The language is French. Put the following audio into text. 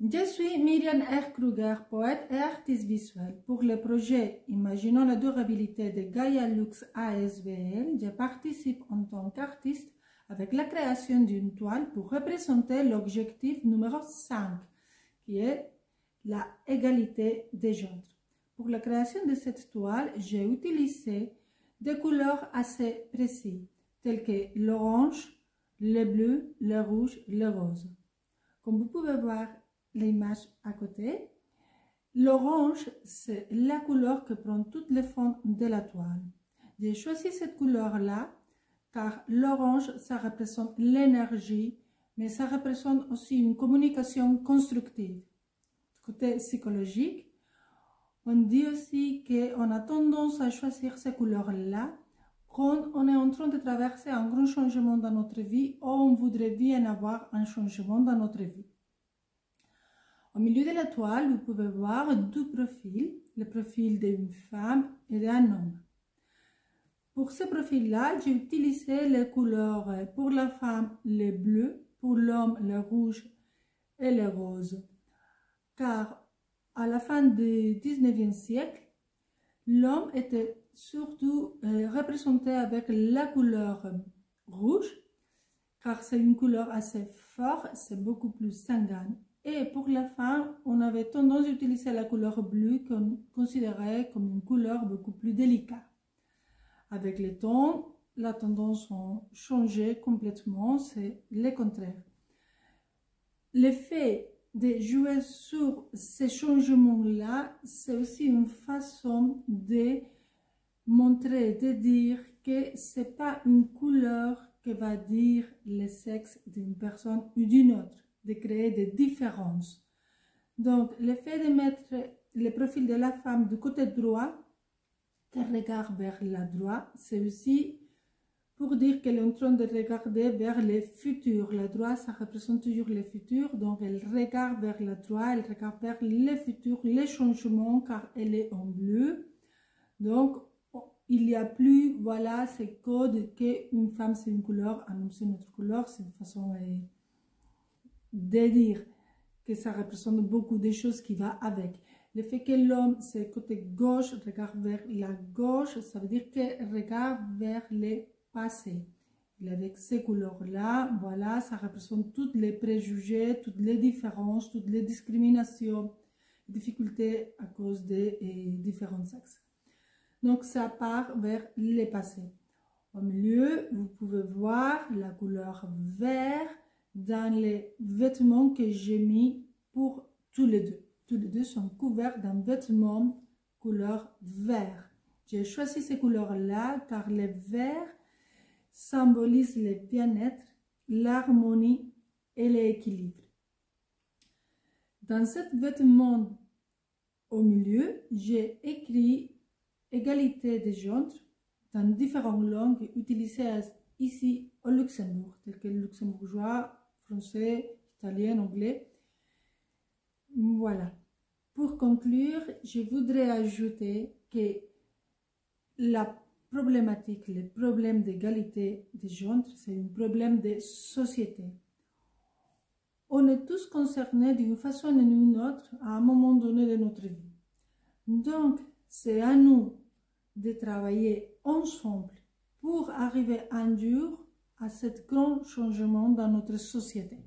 Je suis Myriam R. Kruger, poète et artiste visuel. Pour le projet Imaginons la durabilité de Gaia Lux ASBL, je participe en tant qu'artiste avec la création d'une toile pour représenter l'objectif numéro 5, qui est la égalité des genres. Pour la création de cette toile, j'ai utilisé des couleurs assez précises, telles que l'orange, le bleu, le rouge, le rose. Comme vous pouvez voir l'image à côté, l'orange, c'est la couleur que prend toutes les fonds de la toile. J'ai choisi cette couleur-là car l'orange, ça représente l'énergie, mais ça représente aussi une communication constructive. Côté psychologique, on dit aussi qu'on a tendance à choisir ces couleurs-là quand on est en train de traverser un grand changement dans notre vie ou on voudrait bien avoir un changement dans notre vie. Au milieu de la toile, vous pouvez voir deux profils, le profil d'une femme et d'un homme. Pour ce profil-là, j'ai utilisé les couleurs pour la femme le bleu, pour l'homme le rouge et le rose. Car à la fin du 19e siècle, l'homme était surtout représenté avec la couleur rouge, car c'est une couleur assez forte, c'est beaucoup plus sanguine. Et pour la femme, on avait tendance à utiliser la couleur bleue qu'on considérait comme une couleur beaucoup plus délicate. Avec le temps, la tendance a changé complètement, c'est le contraire. Le fait de jouer sur ces changements-là, c'est aussi une façon de montrer, de dire que ce n'est pas une couleur qui va dire le sexe d'une personne ou d'une autre, de créer des différences. Donc, le fait de mettre le profil de la femme du côté droit, qu'elle regarde vers la droite, c'est aussi pour dire qu'elle est en train de regarder vers le futur. La droite, ça représente toujours le futur, donc elle regarde vers la droite, elle regarde vers le futur, les changements, car elle est en bleu. Donc, il n'y a plus, voilà, ces codes qu'une femme c'est une couleur, un homme c'est une autre couleur, c'est une façon de dire que ça représente beaucoup de choses qui vont avec. Le fait que l'homme, c'est côté gauche, regarde vers la gauche, ça veut dire qu'il regarde vers le passé. Et avec ces couleurs-là, voilà, ça représente tous les préjugés, toutes les différences, toutes les discriminations, les difficultés à cause des différents sexes. Donc, ça part vers le passé. Au milieu, vous pouvez voir la couleur vert dans les vêtements que j'ai mis pour tous les deux. Tous les deux sont couverts d'un vêtement couleur vert. J'ai choisi ces couleurs-là car le vert symbolise le bien-être, l'harmonie et l'équilibre. Dans ce vêtement au milieu, j'ai écrit égalité des genres dans différentes langues utilisées ici au Luxembourg, telles que le luxembourgeois, français, italien, anglais. Voilà. Pour conclure, je voudrais ajouter que la problématique, le problème d'égalité des genres, c'est un problème de société. On est tous concernés d'une façon ou d'une autre à un moment donné de notre vie. Donc, c'est à nous de travailler ensemble pour arriver un jour à ce grand changement dans notre société.